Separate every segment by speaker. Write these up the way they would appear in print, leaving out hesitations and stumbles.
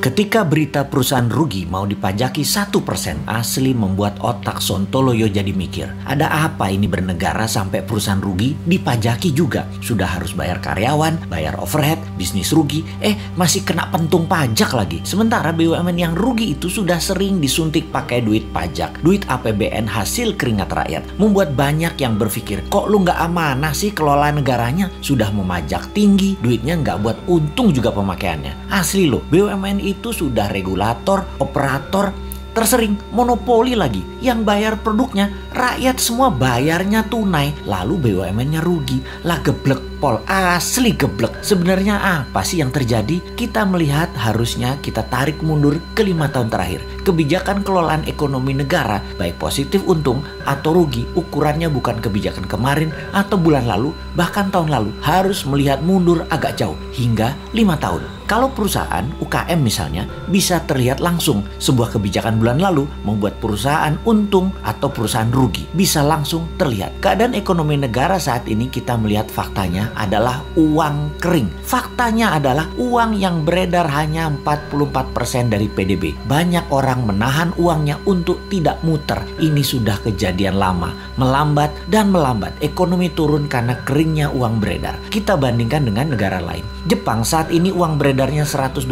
Speaker 1: Ketika berita perusahaan rugi mau dipajaki 1%, asli membuat otak Sontoloyo jadi mikir. Ada apa ini bernegara sampai perusahaan rugi dipajaki juga? Sudah harus bayar karyawan, bayar overhead, bisnis rugi, masih kena pentung pajak lagi. Sementara BUMN yang rugi itu sudah sering disuntik pakai duit pajak, duit APBN hasil keringat rakyat. Membuat banyak yang berpikir, kok lu nggak amanah sih kelola negaranya? Sudah memajak tinggi, duitnya nggak buat untung juga pemakaiannya. Asli loh, BUMN itu sudah regulator, operator, tersering monopoli lagi. Yang bayar produknya, rakyat semua bayarnya tunai. Lalu BUMN-nya rugi. Lah geblek pol, asli geblek. Sebenarnya apa sih yang terjadi? Kita melihat harusnya kita tarik mundur ke 5 tahun terakhir. Kebijakan kelolaan ekonomi negara, baik positif untung atau rugi, ukurannya bukan kebijakan kemarin atau bulan lalu, bahkan tahun lalu. Harus melihat mundur agak jauh, hingga 5 tahun. Kalau perusahaan UKM misalnya bisa terlihat langsung sebuah kebijakan bulan lalu membuat perusahaan untung atau perusahaan rugi. Bisa langsung terlihat. Keadaan ekonomi negara saat ini kita melihat faktanya adalah uang kering. Faktanya adalah uang yang beredar hanya 44% dari PDB. Banyak orang menahan uangnya untuk tidak muter. Ini sudah kejadian lama. Melambat dan melambat. Ekonomi turun karena keringnya uang beredar. Kita bandingkan dengan negara lain. Jepang saat ini uang beredarnya 120%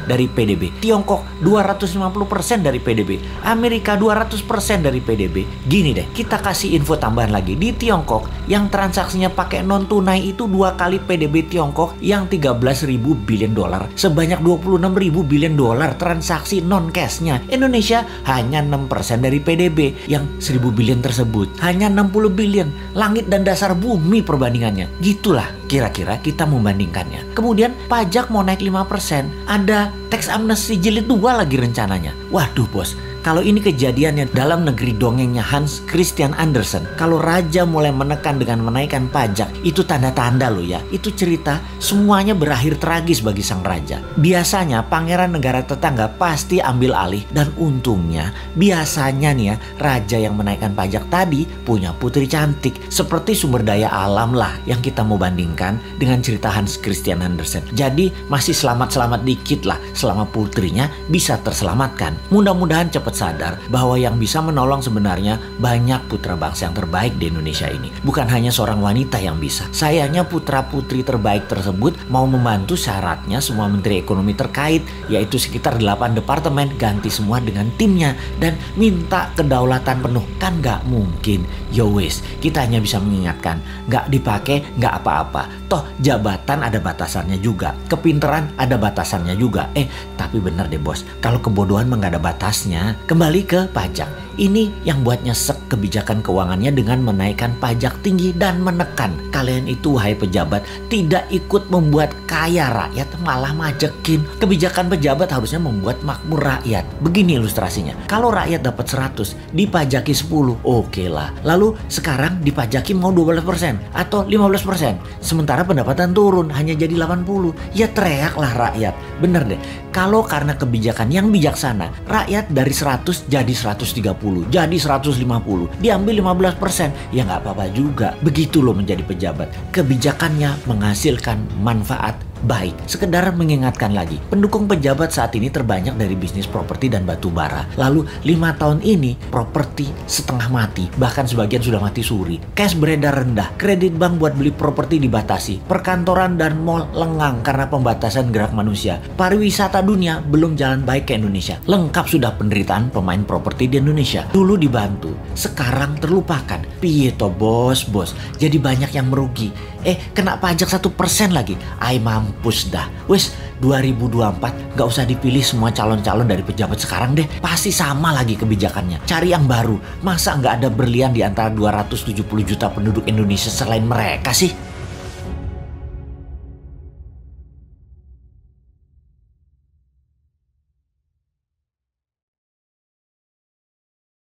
Speaker 1: dari PDB. Tiongkok 250% dari PDB. Amerika 200% dari PDB. Gini deh, kita kasih info tambahan lagi. Di Tiongkok yang transaksinya pakai non tunai itu 2 kali PDB Tiongkok yang 13.000 billion dolar. Sebanyak 26.000 billion dolar transaksi non cashnya. Indonesia hanya 6% dari PDB yang 1.000 billion tersebut. Hanya 60 billion. Langit dan dasar bumi perbandingannya. Gitulah kira-kira kita membandingkannya. Kemudian pajak mau naik 5%. Ada tax amnesty jilid 2 lagi rencananya. Waduh bos, kalau ini kejadiannya dalam negeri dongengnya Hans Christian Andersen, kalau raja mulai menekan dengan menaikkan pajak, itu tanda-tanda loh ya. Itu cerita semuanya berakhir tragis bagi sang raja. Biasanya pangeran negara tetangga pasti ambil alih, dan untungnya biasanya nih ya, raja yang menaikkan pajak tadi punya putri cantik. Seperti sumber daya alam lah yang kita mau bandingkan dengan cerita Hans Christian Andersen. Jadi masih selamat-selamat dikit lah selama putrinya bisa terselamatkan. Mudah-mudahan cepat sadar bahwa yang bisa menolong sebenarnya banyak putra bangsa yang terbaik di Indonesia ini. Bukan hanya seorang wanita yang bisa. Sayangnya putra-putri terbaik tersebut mau membantu syaratnya semua menteri ekonomi terkait, yaitu sekitar 8 departemen, ganti semua dengan timnya dan minta kedaulatan penuh. Kan nggak mungkin. Yo wes, kita hanya bisa mengingatkan, nggak dipakai nggak apa-apa. Toh jabatan ada batasannya juga, kepinteran ada batasannya juga. Tapi bener deh bos, kalau kebodohan mah nggak ada batasnya. Kembali ke pajak. Ini yang buat nyesek kebijakan keuangannya dengan menaikkan pajak tinggi dan menekan. Kalian itu wahai pejabat tidak ikut membuat kaya rakyat, malah majekin. Kebijakan pejabat harusnya membuat makmur rakyat. Begini ilustrasinya. Kalau rakyat dapat 100, dipajaki 10, oke lah. Lalu sekarang dipajaki mau 12% atau 15%. Sementara pendapatan turun hanya jadi 80. Ya teriaklah rakyat. Bener deh. Kalau karena kebijakan yang bijaksana, rakyat dari 100 jadi 130, jadi 150, diambil 15%, ya nggak apa-apa juga. Begitu loh menjadi pejabat. Kebijakannya menghasilkan manfaat baik. Sekedar mengingatkan lagi, pendukung pejabat saat ini terbanyak dari bisnis properti dan batu bara. Lalu 5 tahun ini properti setengah mati, bahkan sebagian sudah mati suri. Cash beredar rendah, kredit bank buat beli properti dibatasi, perkantoran dan mal lengang karena pembatasan gerak manusia. Pariwisata dunia belum jalan baik ke Indonesia. Lengkap sudah penderitaan pemain properti di Indonesia. Dulu dibantu, sekarang terlupakan. Piye toh bos? Jadi banyak yang merugi. Kena pajak 1% lagi. Mampus dah. Wes 2024 gak usah dipilih semua calon-calon dari pejabat sekarang deh. Pasti sama lagi kebijakannya. Cari yang baru. Masa gak ada berlian di antara 270 juta penduduk Indonesia selain mereka sih?